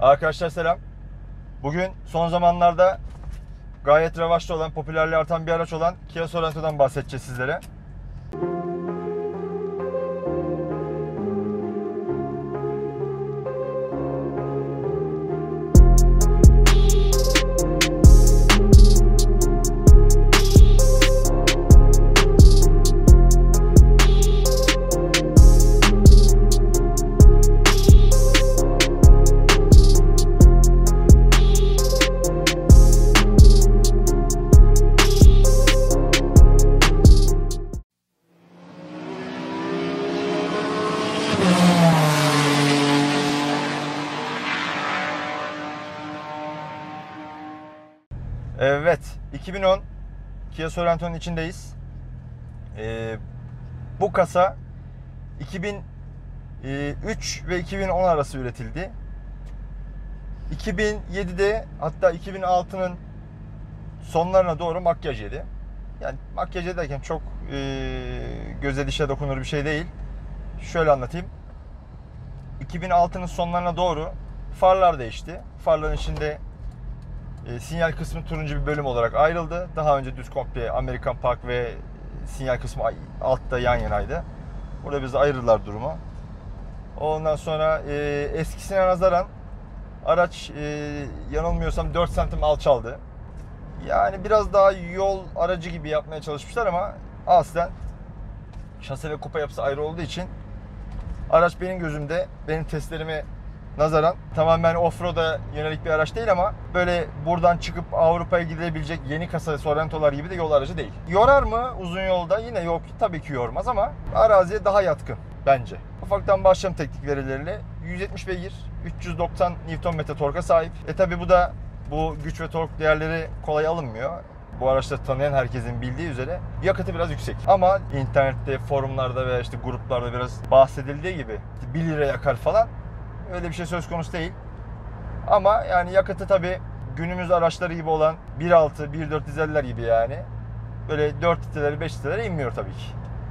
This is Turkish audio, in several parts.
Arkadaşlar selam. Bugün son zamanlarda gayet revaçta olan, popülerliği artan bir araç olan Kia Sorento'dan bahsedeceğiz sizlere. Evet, 2010 Kia Sorento'nun içindeyiz. Bu kasa 2003 ve 2010 arası üretildi. 2007'de hatta 2006'nın sonlarına doğru makyaj yedi. Yani makyaj ederken çok göze dişe dokunur bir şey değil. Şöyle anlatayım. 2006'nın sonlarına doğru farlar değişti. Farların içinde sinyal kısmı turuncu bir bölüm olarak ayrıldı. Daha önce düz komple American Park ve sinyal kısmı altta yan yanaydı. Burada bize ayırdılar durumu. Ondan sonra eskisine nazaran araç yanılmıyorsam 4 santim alçaldı. Yani biraz daha yol aracı gibi yapmaya çalışmışlar ama aslen şase ve kupa yapısı ayrı olduğu için araç benim gözümde, benim testlerime nazaran tamamen offroad'a yönelik bir araç değil ama böyle buradan çıkıp Avrupa'ya gidebilecek yeni kasa Sorrento'lar gibi de yol aracı değil. Yorar mı uzun yolda? Yine yok, tabii ki yormaz ama araziye daha yatkın bence. Ufaktan başlayalım teknik verileriyle. 170 beygir, 390 Nm torka sahip. Tabii bu güç ve tork değerleri kolay alınmıyor. Bu araçları tanıyan herkesin bildiği üzere yakıtı biraz yüksek. Ama internette, forumlarda veya işte gruplarda biraz bahsedildiği gibi 1 lira yakar falan, öyle bir şey söz konusu değil. Ama yani yakıtı tabii günümüz araçları gibi olan 1.6, 1.4 dizeller gibi yani böyle 4 litrelere 5 litrelere inmiyor tabii ki.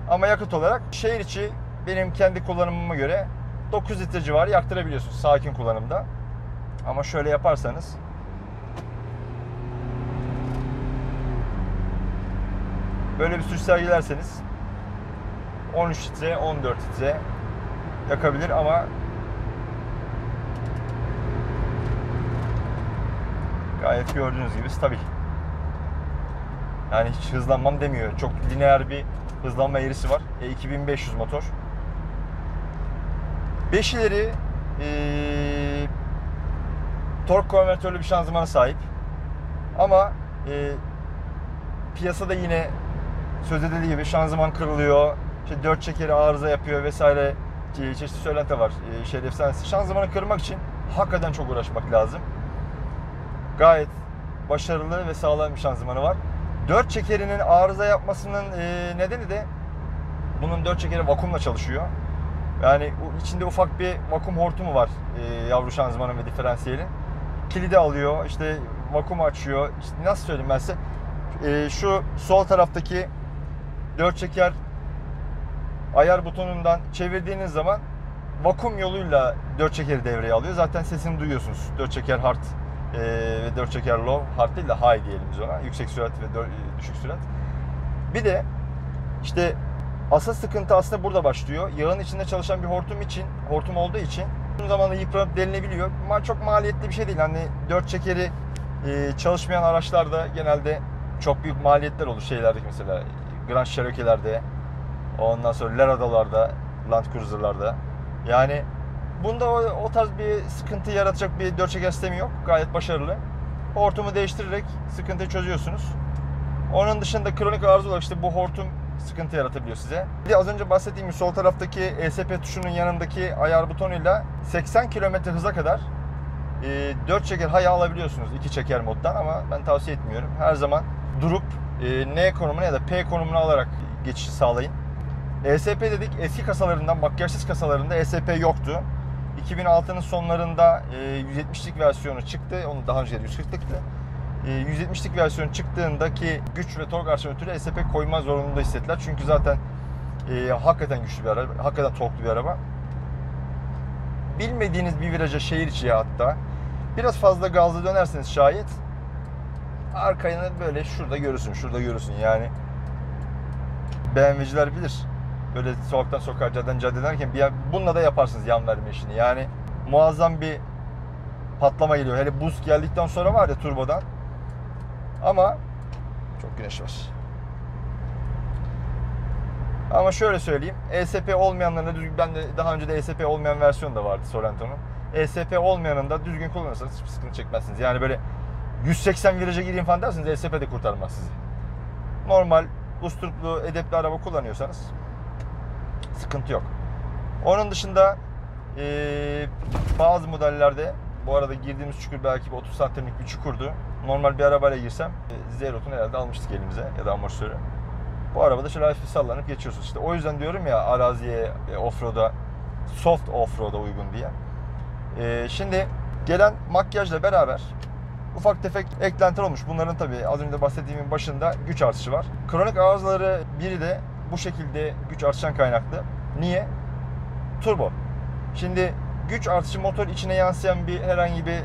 Ama yakıt olarak şehir içi benim kendi kullanımıma göre 9 litre civarı yaktırabiliyorsunuz sakin kullanımda. Ama şöyle yaparsanız böyle bir sürüş sergilerseniz 13 litre, 14 litre yakabilir ama gayet gördüğünüz gibi stabil. Yani hiç hızlanmam demiyor. Çok lineer bir hızlanma eğrisi var. 2500 motor. 5 ileri tork konvertörlü bir şanzımana sahip. Ama piyasada yine söz edildiği gibi şanzıman kırılıyor, işte 4 çekeri arıza yapıyor vesaire çeşitli söylenti var. Şehir efsanesi. Şanzımanı kırmak için hakikaten çok uğraşmak lazım. Gayet başarılı ve sağlam bir şanzımanı var. 4 çekerinin arıza yapmasının nedeni de bunun 4 çekeri vakumla çalışıyor. Yani içinde ufak bir vakum hortumu var yavru şanzımanın ve diferansiyelin. Kilidi alıyor, işte vakum açıyor. İşte nasıl söyleyeyim ben size? Şu sol taraftaki 4 çeker ayar butonundan çevirdiğiniz zaman vakum yoluyla 4 çekeri devreye alıyor. Zaten sesini duyuyorsunuz. 4 çeker hard ve 4 çeker low, hard değil de high diyelim biz ona. Yüksek sürat ve düşük sürat. Bir de işte asıl sıkıntı aslında burada başlıyor. Yağın içinde çalışan bir hortum olduğu için uzun zamanla yıpranıp delinebiliyor. Ama çok maliyetli bir şey değil. Hani 4 çekeri çalışmayan araçlarda genelde çok büyük maliyetler olur şeylerdeki, mesela Grand Cherokee'lerde, ondan sonra Larada'larda, Land Cruiser'larda. Yani bunda o tarz bir sıkıntı yaratacak bir 4 çeker sistemi yok. Gayet başarılı. Hortumu değiştirerek sıkıntıyı çözüyorsunuz. Onun dışında kronik arıza olarak işte bu hortum sıkıntı yaratabiliyor size. Bir de az önce bahsettiğim sol taraftaki ESP tuşunun yanındaki ayar butonuyla 80 km hıza kadar 4 çeker haya alabiliyorsunuz 2 çeker moddan, ama ben tavsiye etmiyorum. Her zaman durup N konumuna ya da P konumuna alarak geçişi sağlayın. ESP dedik, eski kasalarından, makyajsız kasalarında ESP yoktu. 2006'nın sonlarında 170'lik versiyonu çıktı. Onu daha önce 140'lıktı. 170'lik versiyon çıktığındaki güç ve tork artçından ötürü ESP koyma zorunluluğu hissettiler. Çünkü zaten hakikaten güçlü bir araba, hakikaten torklu bir araba. Bilmediğiniz bir viraja, şehir içi hatta Biraz fazla gazla dönerseniz şayet arkayını böyle şurada görürsün yani. BMW'ciler bilir. Böyle sokaktan sokağa, caddeden caddeden derken bununla da yaparsınız yan verme işini. Yani muazzam bir patlama geliyor. Hele boost geldikten sonra var ya turbodan. Ama çok güneş var. Ama şöyle söyleyeyim. ESP olmayanlarında düzgün, ben de daha önce de ESP olmayan versiyon da vardı Sorrento'nun. ESP olmayanın da düzgün kullanırsanız hiçbir sıkıntı çekmezsiniz. Yani böyle 180 viraja gireyim falan derseniz ESP de kurtarmaz sizi. Normal usturuplu, edepli araba kullanıyorsanız sıkıntı yok. Onun dışında bazı modellerde, bu arada girdiğimiz çukur belki bir 30 santimlik bir çukurdu. Normal bir arabayla girsem Zerot'un herhalde almıştık elimize ya da amortisörü. Bu arabada şöyle hafif sallanıp geçiyorsunuz. İşte o yüzden diyorum ya araziye, offroad'a, soft offroad'a uygun diye. Şimdi gelen makyajla beraber ufak tefek eklentiler olmuş. Bunların tabii az önce bahsettiğimin başında güç artışı var. Kronik arızaları biri de bu şekilde güç artıştan kaynaklı. Niye? Turbo. Şimdi güç artışı motor içine yansıyan bir herhangi bir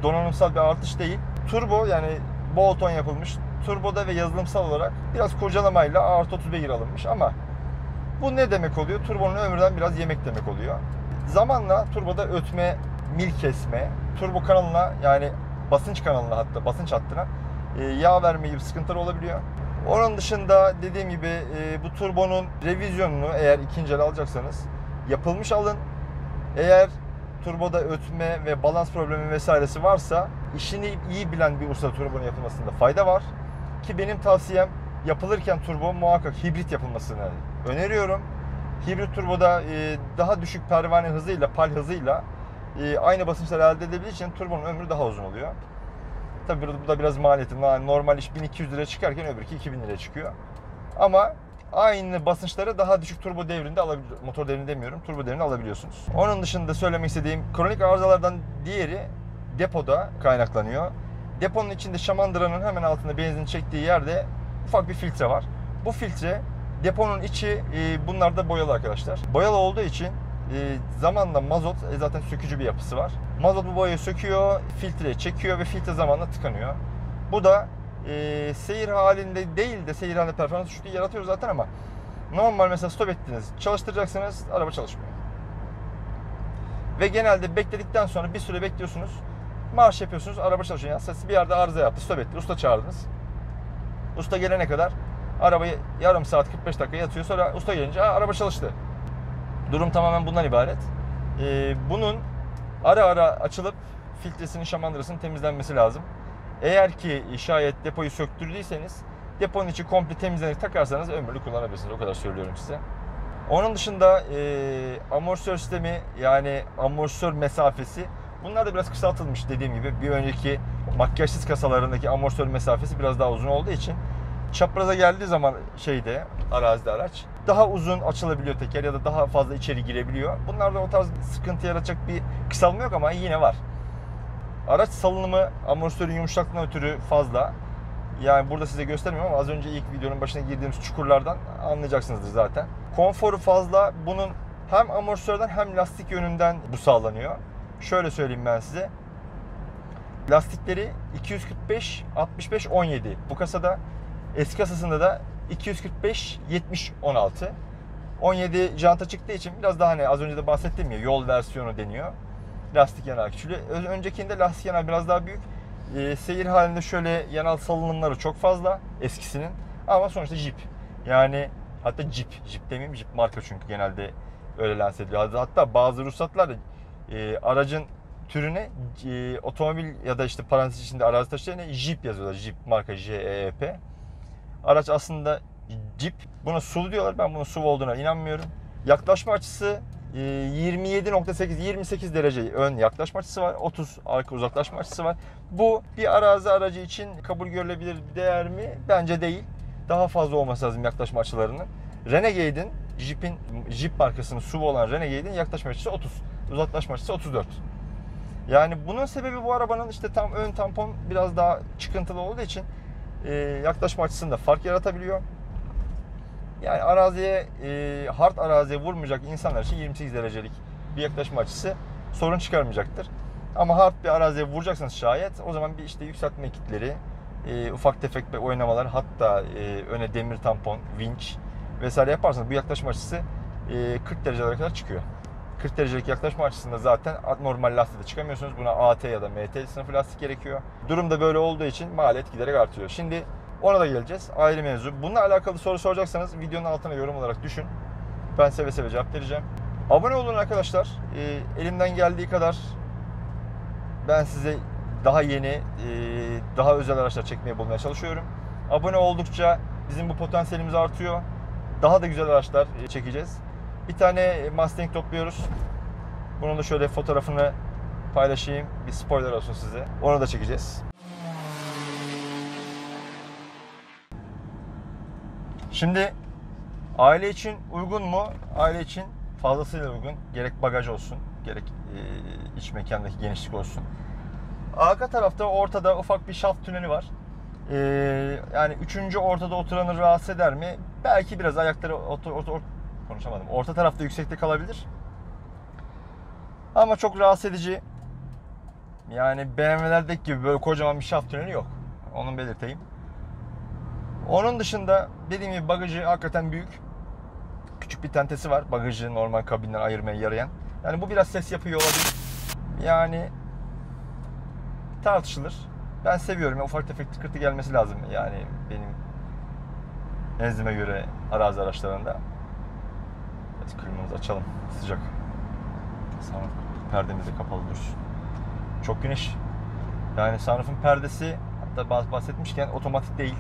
donanımsal bir artış değil. Turbo yani Bolton yapılmış. Turboda ve yazılımsal olarak biraz kurcalamayla artı 30 beygir alınmış ama bu ne demek oluyor? Turbonun ömründen biraz yemek demek oluyor. Zamanla turboda ötme, mil kesme, turbo kanalına yani basınç kanalına hatta basınç hattına yağ verme gibi sıkıntılar olabiliyor. Onun dışında dediğim gibi bu turbonun revizyonunu eğer ikinci el alacaksanız yapılmış alın. Eğer turboda ötme ve balans problemi vesairesi varsa işini iyi bilen bir usta turbonun yapılmasında fayda var. Ki benim tavsiyem yapılırken turbo muhakkak hibrit yapılmasını öneriyorum. Hibrit turboda daha düşük pervane hızıyla, pal hızıyla aynı basınçları elde edebildiği için turbonun ömrü daha uzun oluyor. Tabii bu da biraz maliyeti. Normal iş 1200 lira çıkarken öbürki 2000 lira çıkıyor. Ama aynı basınçları daha düşük turbo devrinde alabiliyorsunuz. Motor devrinde demiyorum, turbo devrinde alabiliyorsunuz. Onun dışında söylemek istediğim kronik arızalardan diğeri depoda kaynaklanıyor. Deponun içinde şamandıranın hemen altında benzin çektiği yerde ufak bir filtre var. Bu filtre deponun içi bunlar da boyalı arkadaşlar. Boyalı olduğu için zamanla mazot zaten sökücü bir yapısı var. Mazot bu boyayı söküyor, filtreye çekiyor ve filtre zamanla tıkanıyor. Bu da seyir halinde değil de seyir halinde performans düşüklüğü yaratıyor zaten ama normal mesela stop ettiniz, çalıştıracaksınız, araba çalışmıyor. Ve genelde bekledikten sonra bir süre bekliyorsunuz, marş yapıyorsunuz, araba çalışıyor. Yani bir yerde arıza yaptı, stop etti, usta çağırdınız. Usta gelene kadar arabayı yarım saat 45 dakika yatıyor, sonra usta gelince araba çalıştı. Durum tamamen bundan ibaret. Bunun ara ara açılıp filtresinin, şamandırasının temizlenmesi lazım. Eğer ki şayet depoyu söktürdüyseniz deponun içi komple temizlenip takarsanız ömürlük kullanabilirsiniz. O kadar söylüyorum size. Onun dışında amortisör sistemi yani amortisör mesafesi bunlar da biraz kısaltılmış dediğim gibi. Bir önceki makyajsız kasalarındaki amortisör mesafesi biraz daha uzun olduğu için çapraza geldiği zaman arazide araç daha uzun açılabiliyor teker ya da daha fazla içeri girebiliyor. Bunlarda o tarz sıkıntı yaratacak bir kısalma yok ama yine var. Araç salınımı amortisörün yumuşaklığından ötürü fazla. Yani burada size göstermiyorum ama az önce ilk videonun başına girdiğimiz çukurlardan anlayacaksınızdır zaten. Konforu fazla. Bunun hem amortisörden hem lastik yönünden bu sağlanıyor. Şöyle söyleyeyim ben size. Lastikleri 245, 65, 17. Bu kasada eski kasasında da 245, 70, 16. 17 janta çıktığı için biraz daha az önce de bahsettiğim ya yol versiyonu deniyor. Lastik yanağı küçülüyor. Öncekinde lastik yanağı biraz daha büyük. Seyir halinde şöyle yanal salınımları çok fazla eskisinin. Ama sonuçta Jeep. Yani hatta Jeep demeyeyim, Jeep marka çünkü genelde öyle lanse ediliyor. Hatta bazı ruhsatlar da aracın türüne otomobil ya da işte parantez içinde arazi taşıyan Jeep yazıyorlar. Jeep marka JEP. Araç aslında Jeep. Buna SUV diyorlar. Ben bunun SUV olduğuna inanmıyorum. Yaklaşma açısı 27.8-28 derece ön yaklaşma açısı var. 30 arka uzaklaşma açısı var. Bu bir arazi aracı için kabul görülebilir bir değer mi? Bence değil. Daha fazla olması lazım yaklaşma açılarının. Renegade'in, Jeep markasının SUV olan Renegade'in yaklaşma açısı 30. Uzaklaşma açısı 34. Yani bunun sebebi bu arabanın işte tam ön tampon biraz daha çıkıntılı olduğu için yaklaşma açısında fark yaratabiliyor. Yani araziye, hard araziye vurmayacak insanlar için 28 derecelik bir yaklaşma açısı sorun çıkarmayacaktır. Ama hard bir araziye vuracaksanız şayet o zaman bir işte yükseltme kitleri, ufak tefek bir oynamalar, hatta öne demir tampon, vinç vesaire yaparsanız bu yaklaşma açısı 40 derecelere kadar çıkıyor. 40 derecelik yaklaşma açısında zaten normal lastikle çıkamıyorsunuz. Buna AT ya da MT sınıfı lastik gerekiyor. Durum da böyle olduğu için maliyet giderek artıyor. Şimdi ona da geleceğiz. Ayrı mevzu. Bununla alakalı soru soracaksanız videonun altına yorum olarak düşün. Ben seve seve cevap vereceğim. Abone olun arkadaşlar. Elimden geldiği kadar ben size daha yeni, daha özel araçlar çekmeye bulmaya çalışıyorum. Abone oldukça bizim bu potansiyelimiz artıyor. Daha da güzel araçlar çekeceğiz. Bir tane Mustang topluyoruz. Bunun da şöyle fotoğrafını paylaşayım. Bir spoiler olsun size. Onu da çekeceğiz. Şimdi aile için uygun mu? Aile için fazlasıyla uygun. Gerek bagaj olsun, gerek iç mekandaki genişlik olsun. Arka tarafta ortada ufak bir şaft tüneli var. Yani üçüncü ortada oturanı rahatsız eder mi? Belki biraz ayakları konuşamadım. Orta tarafta yüksekte kalabilir. Ama çok rahatsız edici. Yani BMW'lerdeki gibi böyle kocaman bir şaft tüneli yok. Onu belirteyim. Onun dışında dediğim gibi bagajı hakikaten büyük. Küçük bir tentesi var. Bagajı normal kabinden ayırmaya yarayan. Yani bu biraz ses yapıyor olabilir. Yani tartışılır. Ben seviyorum. Ufak tefek tıkırtı gelmesi lazım. Yani benim nezdime göre arazi araçlarında. Evet, klimamızı açalım. Sıcak. Sunroof perdemiz de kapalı dursun. Çok güneş. Yani sunroof'un perdesi, hatta bahsetmişken, otomatik değil.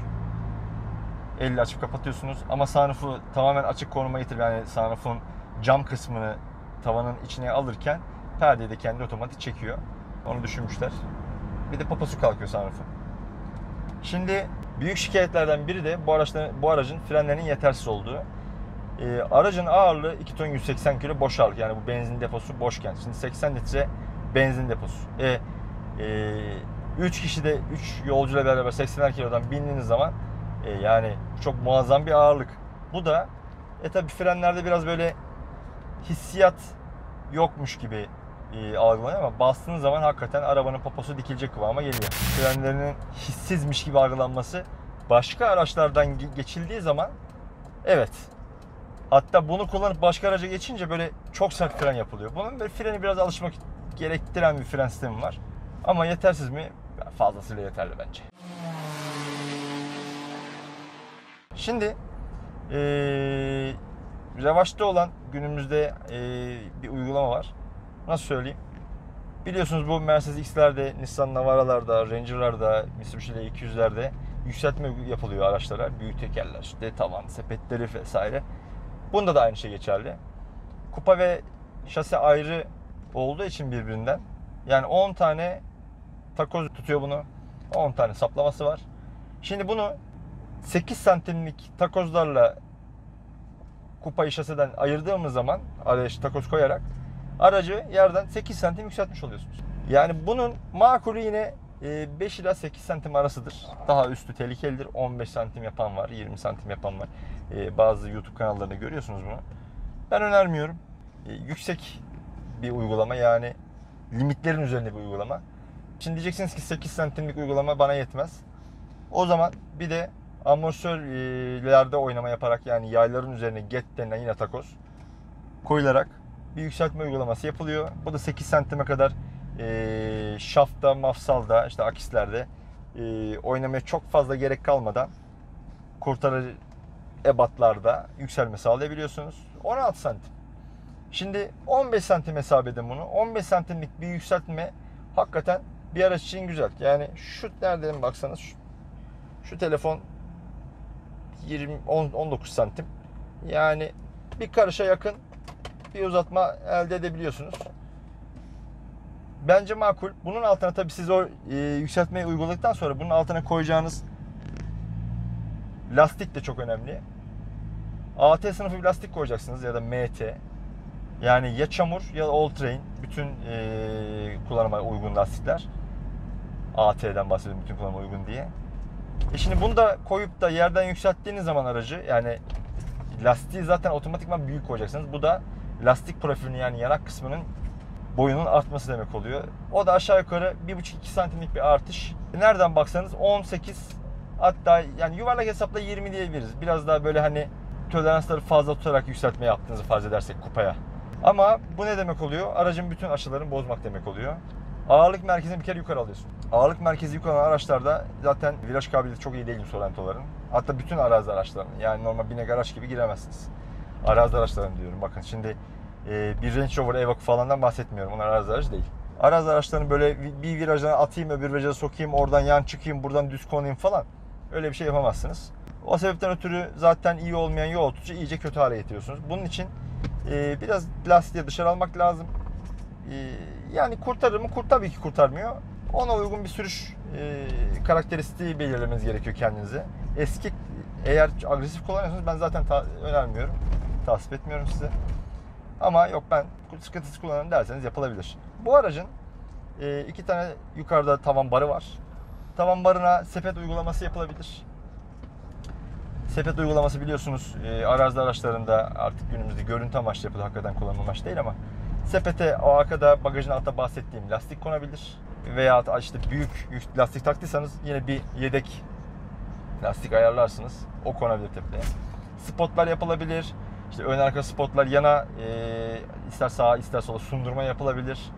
Elle açıp kapatıyorsunuz. Ama sunroof'u tamamen açık konuma getirip, yani sunroof'un cam kısmını tavanın içine alırken perdeyi de kendi otomatik çekiyor. Onu düşünmüşler. Bir de poposu kalkıyor sunroof'un. Şimdi büyük şikayetlerden biri de bu aracın frenlerinin yetersiz olduğu. Aracın ağırlığı 2 ton 180 kilo boş ağırlık. Yani bu benzin deposu boşken. Şimdi 80 litre benzin deposu. 3 kişi de 3 yolcuyla beraber 80'er kilodan bindiğiniz zaman yani çok muazzam bir ağırlık. Bu da tabi frenlerde biraz böyle hissiyat yokmuş gibi algılanıyor ama bastığınız zaman hakikaten arabanın poposu dikilecek kıvama geliyor. Frenlerinin hissizmiş gibi algılanması başka araçlardan geçildiği zaman evet. Hatta bunu kullanıp başka araca geçince böyle çok sert fren yapılıyor. Bunun böyle freni biraz alışmak gerektiren bir fren sistemi var. Ama yetersiz mi? Fazlasıyla yeterli bence. Şimdi revaçta olan günümüzde bir uygulama var. Nasıl söyleyeyim? Biliyorsunuz bu Mercedes X'lerde, Nissan Navara'larda, Ranger'larda, Mitsubishi L200'lerde yükseltme yapılıyor araçlara. Büyük tekerler, işte tavan, sepetleri vesaire. Bunda da aynı şey geçerli. Kupa ve şase ayrı olduğu için birbirinden. Yani 10 tane takoz tutuyor bunu. 10 tane saplaması var. Şimdi bunu 8 santimlik takozlarla kupayı şaseden ayırdığımız zaman, araya takoz koyarak aracı yerden 8 santim yükseltmiş oluyorsunuz. Yani bunun makulü yine 5 ila 8 santim arasıdır. Daha üstü tehlikelidir. 15 santim yapan var, 20 santim yapan var. Bazı YouTube kanallarında görüyorsunuz bunu. Ben önermiyorum. Yüksek bir uygulama, yani limitlerin üzerinde bir uygulama. Şimdi diyeceksiniz ki 8 santimlik uygulama bana yetmez. O zaman bir de amortisörlerde oynama yaparak, yani yayların üzerine get denilen yine takoz koyularak bir yükseltme uygulaması yapılıyor. Bu da 8 santime kadar şafta, mafsalda, işte akislerde oynamaya çok fazla gerek kalmadan kurtarıcı ebatlarda yükselme sağlayabiliyorsunuz. 16 santim. Şimdi 15 santim hesap edin bunu. 15 santimlik bir yükseltme hakikaten bir araç için güzel. Yani şu nereden baksanız şu telefon 19 santim. Yani bir karışa yakın bir uzatma elde edebiliyorsunuz. Bence makul. Bunun altına tabii siz o yükseltmeyi uyguladıktan sonra bunun altına koyacağınız lastik de çok önemli. AT sınıfı bir lastik koyacaksınız ya da MT. Yani ya çamur ya da all terrain, bütün kullanıma uygun lastikler. AT'den bahsediyorum, bütün kullanıma uygun diye. Şimdi bunu da koyup da yerden yükselttiğiniz zaman aracı, yani lastiği zaten otomatikman büyük koyacaksınız. Bu da lastik profilini, yani yanak kısmının boyunun artması demek oluyor. O da aşağı yukarı 1,5-2 santimlik bir artış. Nereden baksanız 18, hatta yani yuvarlak hesapla 20 diyebiliriz. Biraz daha böyle hani toleransları fazla tutarak yükseltme yaptığınızı farz edersek kupaya. Ama bu ne demek oluyor? Aracın bütün aşılarını bozmak demek oluyor. Ağırlık merkezini bir kere yukarı alıyorsun. Ağırlık merkezi yukarı olan araçlarda zaten viraj kabiliyeti çok iyi değil Sorrento'ların. Hatta bütün arazi araçlarının, yani normal binek araç gibi giremezsiniz. Arazi araçlarını diyorum. Bakın şimdi bir Range Rover Evoque falandan bahsetmiyorum. Onlar arazi aracı değil. Arazi araçlarını böyle bir virajdan atayım, öbür viraja sokayım, oradan yan çıkayım, buradan düz konayım falan. Öyle bir şey yapamazsınız. O sebepten ötürü zaten iyi olmayan yol tutucu iyice kötü hale getiriyorsunuz. Bunun için biraz lastiği dışarı almak lazım. Yani kurtarır mı? Tabii ki kurtarmıyor. Ona uygun bir sürüş karakteristiği belirlemeniz gerekiyor kendinize. Eğer agresif kullanıyorsanız ben zaten önermiyorum. Tasvip etmiyorum size. Ama yok ben sıkıntısız kullanırım derseniz yapılabilir. Bu aracın 2 tane yukarıda tavan barı var. Tavan barına sepet uygulaması yapılabilir. Sepet uygulaması biliyorsunuz arazi araçlarında artık günümüzde görüntü amaçlı yapılıyor. Hakikaten kullanım amaçlı değil ama sepete o arkada bagajın altta bahsettiğim lastik konabilir. Veya işte büyük lastik taktıysanız yine bir yedek lastik ayarlarsınız. O konabilir tepeye. Spotlar yapılabilir. İşte ön arka spotlar yana ister sağa ister sola sundurma yapılabilir.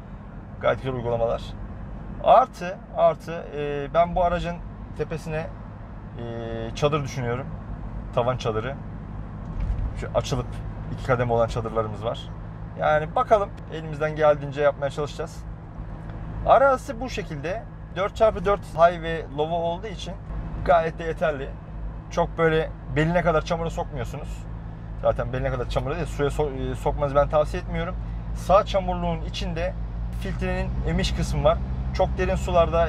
Gayet güzel uygulamalar. Artı ben bu aracın tepesine çadır düşünüyorum. Tavan çadırı. Şu açılıp 2 kademe olan çadırlarımız var. Yani bakalım, elimizden geldiğince yapmaya çalışacağız. Arası bu şekilde 4x4 high ve low olduğu için gayet de yeterli. Çok böyle beline kadar çamura sokmuyorsunuz. Zaten beline kadar çamura değil, suya sokmanızı ben tavsiye etmiyorum. Sağ çamurluğun içinde filtrenin emiş kısmı var. Çok derin sularda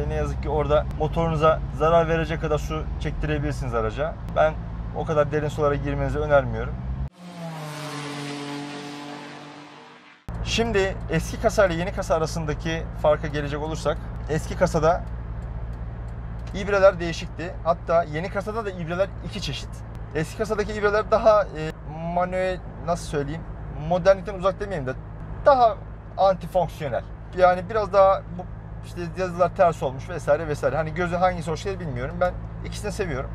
ne yazık ki orada motorunuza zarar verecek kadar su çektirebilirsiniz araca. Ben o kadar derin sulara girmenizi önermiyorum. Şimdi eski kasa ile yeni kasa arasındaki farka gelecek olursak, eski kasada ibreler değişikti. Hatta yeni kasada da ibreler 2 çeşit. Eski kasadaki ibreler daha manuel, nasıl söyleyeyim, modernlikten uzak demeyeyim de daha antifonksiyonel. Yani biraz daha bu işte yazılar ters olmuş vesaire vesaire. Hani gözü hangisi hoş gelir bilmiyorum. Ben ikisini seviyorum.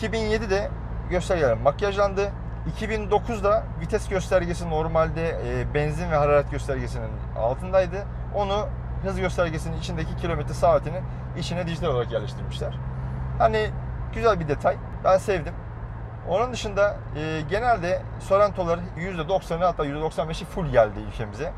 2007'de göstergeler makyajlandı. 2009'da vites göstergesi normalde benzin ve hararet göstergesinin altındaydı. Onu hız göstergesinin içindeki kilometre saatinin içine dijital olarak yerleştirmişler. Hani güzel bir detay. Ben sevdim. Onun dışında genelde Sorrento'ların %90'ı hatta %95'i full geldi ülkemize.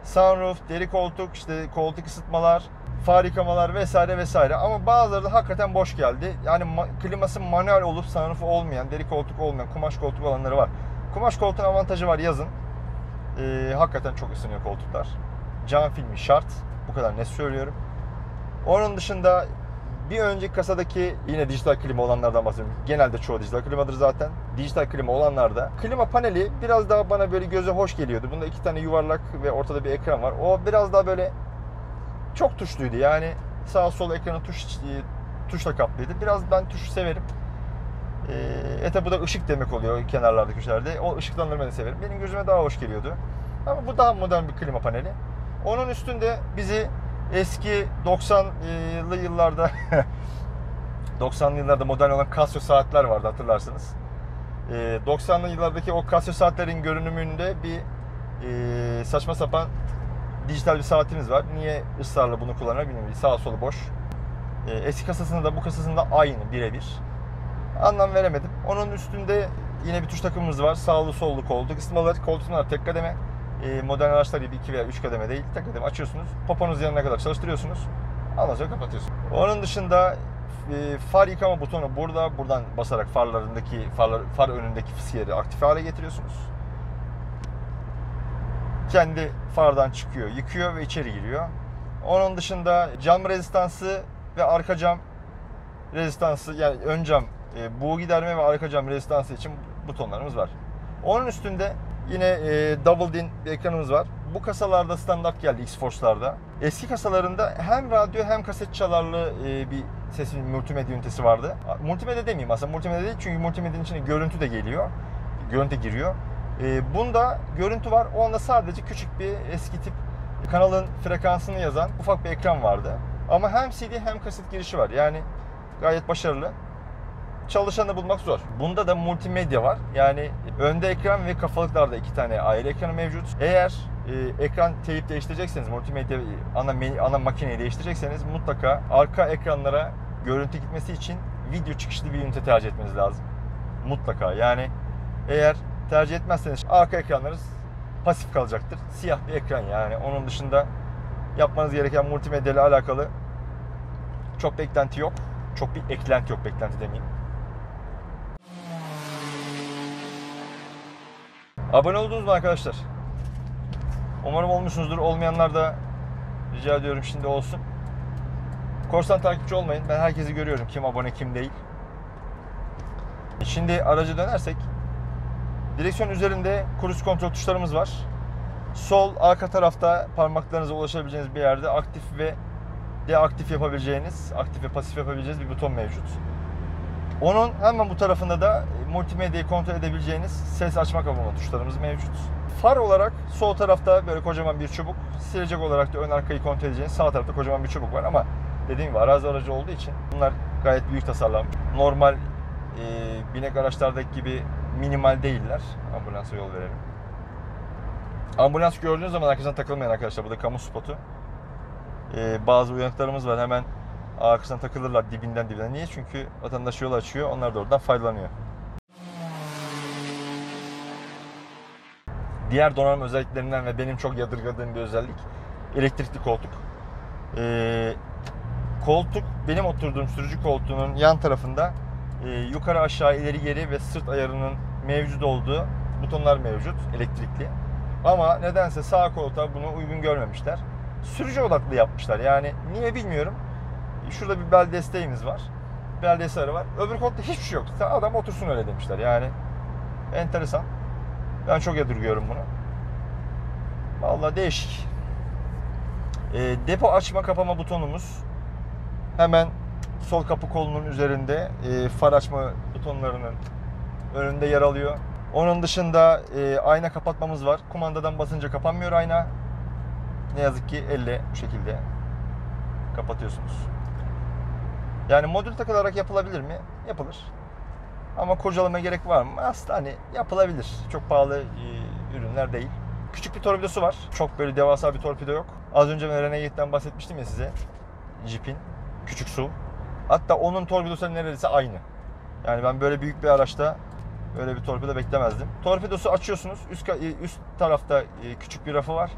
Sunroof, deri koltuk, işte koltuk ısıtmalar, far yıkamalar vesaire vesaire. Ama bazıları da hakikaten boş geldi. Yani kliması manuel olup sunroofu olmayan, deri koltuk olmayan, kumaş koltuk olanları var. Kumaş koltuğun avantajı var yazın. Hakikaten çok ısınıyor koltuklar. Cam filmi şart. Bu kadar net söylüyorum. Onun dışında bir önceki kasadaki yine dijital klima olanlardan bahsediyorum. Genelde çoğu dijital klimadır zaten. Dijital klima olanlarda klima paneli biraz daha bana böyle göze hoş geliyordu. Bunda 2 tane yuvarlak ve ortada bir ekran var. O biraz daha böyle çok tuşluydu. Yani sağ sol ekranı tuşla kaplıydı. Biraz ben tuşu severim. Bu da ışık demek oluyor kenarlarda, köşelerde. O ışıklandırmayı severim. Benim gözüme daha hoş geliyordu. Ama bu daha modern bir klima paneli. Onun üstünde bizi eski 90'lı yıllarda 90'lı yıllarda modern olan Casio saatler vardı, hatırlarsınız. 90'lı yıllardaki o Casio saatlerin görünümünde bir saçma sapan dijital bir saatimiz var. Niye ısrarla bunu kullanıyor bilmiyorum. Sağ solu boş. Eski kasasında da bu kasasında aynı, birebir. Anlam veremedim. Onun üstünde yine bir tuş takımımız var. Sağlı sollu koltuk ısıtmalar. Koltuk ısıtmalar tek kademe. Modern araçlar gibi 2 veya 3 kademe değil. Tek kademe açıyorsunuz. Poponuz yanına kadar çalıştırıyorsunuz. Ondan sonra kapatıyorsunuz. Onun dışında far yıkama butonu burada. Buradan basarak far önündeki fıskiyeri aktif hale getiriyorsunuz. Kendi fardan çıkıyor, yıkıyor ve içeri giriyor. Onun dışında cam rezistansı ve arka cam rezistansı, yani ön cam buğu giderme ve arka cam rezistansı için butonlarımız var. Onun üstünde yine double din bir ekranımız var. Bu kasalarda standart geldi, X-Force'larda. Eski kasalarında hem radyo hem kaset çalarlı bir sesin multimedya ünitesi vardı. Multimedya demeyeyim aslında, multimedya değil çünkü multimedyanın içine görüntü de geliyor. Görüntü giriyor. Bunda görüntü var. Onda sadece küçük bir eski tip kanalın frekansını yazan ufak bir ekran vardı. Ama hem CD hem kaset girişi var. Yani gayet başarılı. Çalışanı bulmak zor. Bunda da multimedya var. Yani önde ekran ve kafalıklarda 2 tane ayrı ekranı mevcut. Eğer ekran teyip değiştirecekseniz, multimedya ana makineyi değiştirecekseniz mutlaka arka ekranlara görüntü gitmesi için video çıkışlı bir ünite tercih etmeniz lazım. Mutlaka. Yani eğer tercih etmezseniz arka ekranlarınız pasif kalacaktır. Siyah bir ekran yani. Onun dışında yapmanız gereken multimedya ile alakalı çok beklenti yok. Çok bir eklenti yok, beklenti demeyeyim. Abone oldunuz mu arkadaşlar? Umarım olmuşsunuzdur. Olmayanlar da rica ediyorum şimdi olsun. Korsan takipçi olmayın. Ben herkesi görüyorum. Kim abone kim değil. Şimdi araca dönersek. Direksiyon üzerinde cruise kontrol tuşlarımız var. Sol arka tarafta parmaklarınıza ulaşabileceğiniz bir yerde aktif ve deaktif yapabileceğiniz, aktif ve pasif yapabileceğiniz bir buton mevcut. Onun hemen bu tarafında da multimedyayı kontrol edebileceğiniz ses açma kapama tuşlarımız mevcut. Far olarak sol tarafta böyle kocaman bir çubuk, silecek olarak da ön arkayı kontrol edeceğiniz sağ tarafta kocaman bir çubuk var ama dediğim gibi arazi aracı olduğu için bunlar gayet büyük tasarlanmış. Normal binek araçlardaki gibi minimal değiller. Ambulansa yol verelim. Ambulans gördüğünüz zaman arkasına takılmayın arkadaşlar. Bu da kamu spotu. Bazı uyanıklarımız var. Hemen arkasına takılırlar dibinden dibine. Niye? Çünkü vatandaş yol açıyor. Onlar da oradan faydalanıyor. Diğer donanım özelliklerinden ve benim çok yadırgadığım bir özellik elektrikli koltuk. Koltuk benim oturduğum sürücü koltuğunun yan tarafında yukarı aşağı ileri geri ve sırt ayarının mevcut olduğu butonlar mevcut elektrikli. Ama nedense sağ koltuğa bunu uygun görmemişler. Sürücü odaklı yapmışlar. Yani niye bilmiyorum. Şurada bir bel desteğimiz var. Bel desteği var. Öbür koltukta hiçbir şey yok. Adam otursun öyle demişler. Yani enteresan. Ben çok yadırgıyorum bunu. Vallahi değişik. Depo açma kapama butonumuz hemen sol kapı kolunun üzerinde, far açma butonlarının önünde yer alıyor. Onun dışında ayna kapatmamız var. Kumandadan basınca kapanmıyor ayna. Ne yazık ki elle bu şekilde kapatıyorsunuz. Yani modül takılarak yapılabilir mi? Yapılır. Ama kurcalamaya gerek var mı? Aslında hani yapılabilir. Çok pahalı ürünler değil. Küçük bir torpidosu var. Çok böyle devasa bir torpido yok. Az önce ben Renegade'den bahsetmiştim ya size. Jeep'in küçük SUV. Hatta onun torpidosu neredeyse aynı. Yani ben böyle büyük bir araçta öyle bir torpido beklemezdim. Torpidosu açıyorsunuz. Üst tarafta küçük bir rafı var.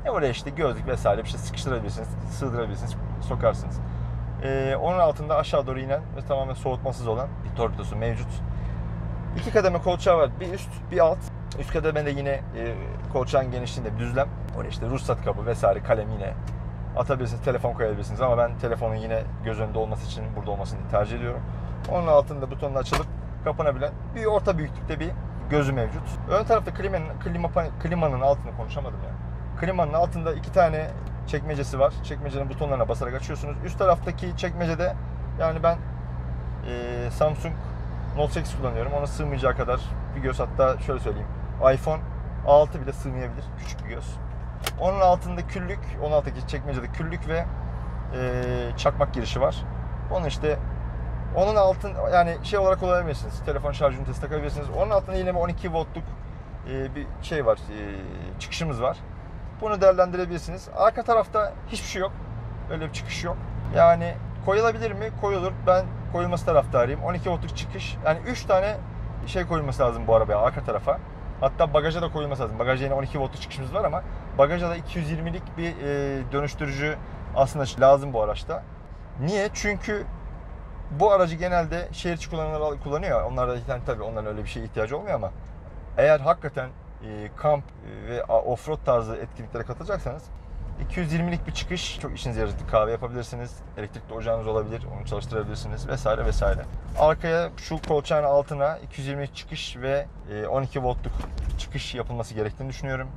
Oraya işte gözlük vesaire bir şey sıkıştırabilirsiniz, sığdırabilirsiniz, sokarsınız. Onun altında aşağı doğru inen ve tamamen soğutmasız olan bir torpidosu mevcut. 2 kademe kolçağı var. Bir üst, bir alt. Üst kademede yine kolçağın genişliğinde bir düzlem. Oraya işte ruhsat kabı vesaire kalem yine atabilirsiniz, telefon koyabilirsiniz ama ben telefonun yine göz önünde olması için burada olmasını tercih ediyorum. Onun altında butonla açılıp kapanabilen bir orta büyüklükte bir gözü mevcut. Ön tarafta klimanın altını konuşamadım ya. Klimanın altında 2 tane çekmecesi var. Çekmecenin butonlarına basarak açıyorsunuz. Üst taraftaki çekmecede yani ben Samsung Note 8 kullanıyorum. Ona sığmayacağı kadar bir göz, hatta şöyle söyleyeyim. iPhone 6 bile sığmayabilir. Küçük bir göz. Onun altında küllük, onun alttaki çekmecede küllük ve çakmak girişi var. Onun altın yani şey olarak kullanabilirsiniz. Telefon şarj ünitesi takabilirsiniz. Onun altında yine bir 12 voltluk bir şey var. Çıkışımız var. Bunu değerlendirebilirsiniz. Arka tarafta hiçbir şey yok. Öyle bir çıkış yok. Yani koyulabilir mi? Koyulur. Ben koyulması taraftarıyım. 12 voltluk çıkış. Yani 3 tane şey koyulması lazım bu arabaya arka tarafa. Hatta bagaja da koyulması lazım. Bagajda yine 12 voltluk çıkışımız var ama bagaja da 220'lik bir dönüştürücü aslında lazım bu araçta. Niye? Çünkü bu aracı genelde şehir içi kullananlar kullanıyor. Onlarda yani tabii onların öyle bir şeye ihtiyacı olmuyor ama eğer hakikaten kamp ve offroad tarzı etkinliklere katılacaksanız 220'lik bir çıkış çok işinize yarayacak. Kahve yapabilirsiniz, elektrikli ocağınız olabilir, onu çalıştırabilirsiniz vesaire vesaire. Arkaya şu kolçağın altına 220'lik çıkış ve 12 voltluk çıkış yapılması gerektiğini düşünüyorum.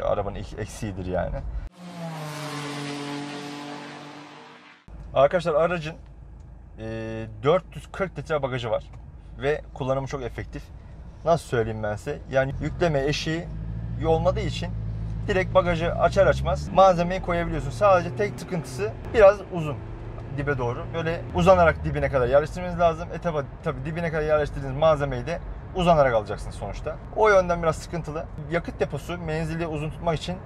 Arabanın eksiğidir yani. Arkadaşlar aracın 440 litre bagajı var ve kullanımı çok efektif. Nasıl söyleyeyim ben size? Yani yükleme eşiği olmadığı için direkt bagajı açar açmaz malzemeyi koyabiliyorsun. Sadece tek sıkıntısı biraz uzun dibe doğru. Böyle uzanarak dibine kadar yerleştirmeniz lazım. Tabii dibine kadar yerleştirdiğiniz malzemeyi de uzanarak alacaksınız sonuçta. O yönden biraz sıkıntılı. Yakıt deposu menzili uzun tutmak için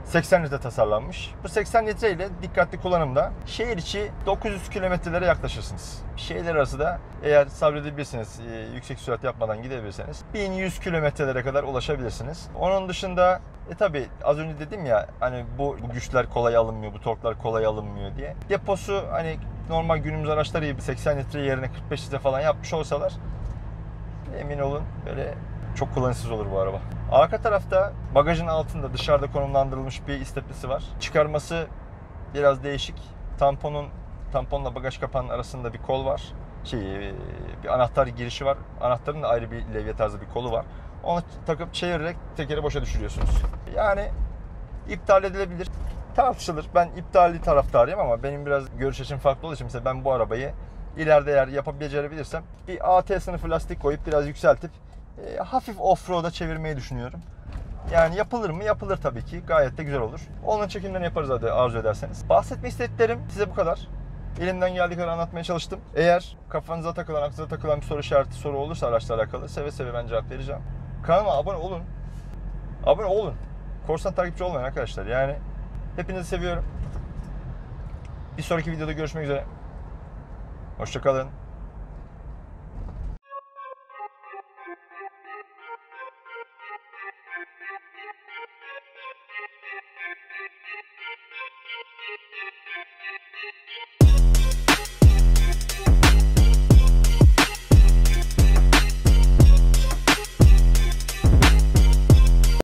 80 litre tasarlanmış. Bu 80 litre ile dikkatli kullanımda şehir içi 900 kilometrelere yaklaşırsınız. Şehirler arası da eğer sabredebilirsiniz, yüksek sürat yapmadan gidebilirseniz 1100 kilometrelere kadar ulaşabilirsiniz. Onun dışında tabi az önce dedim ya hani bu güçler kolay alınmıyor, bu torklar kolay alınmıyor diye. Deposu hani normal günümüz araçları gibi 80 litre yerine 45 litre falan yapmış olsalar emin olun böyle çok kullanışsız olur bu araba. Arka tarafta bagajın altında dışarıda konumlandırılmış bir isteplisi var. Çıkarması biraz değişik. Tamponla bagaj kapağının arasında bir kol var. Bir anahtar girişi var. Anahtarın da ayrı bir levye tarzı bir kolu var. Onu takıp çevirerek tekeri boşa düşürüyorsunuz. Yani iptal edilebilir. Tartışılır. Ben iptali taraftarıyım ama benim biraz görüş açım farklı olduğu için mesela ben bu arabayı ileride eğer becerebilirsem bir AT sınıfı lastik koyup biraz yükseltip hafif off-road'a çevirmeyi düşünüyorum. Yani yapılır mı? Yapılır tabii ki. Gayet de güzel olur. Onun çekimlerini yaparız hadi arzu ederseniz. Bahsetmek istediklerim size bu kadar. Elimden geldiği kadar anlatmaya çalıştım. Eğer kafanıza takılan, aklınıza takılan bir soru işareti soru olursa araçla alakalı seve seve ben cevap vereceğim. Kanalıma abone olun. Abone olun. Korsan takipçi olmayın arkadaşlar. Yani hepinizi seviyorum. Bir sonraki videoda görüşmek üzere. Hoşça kalın.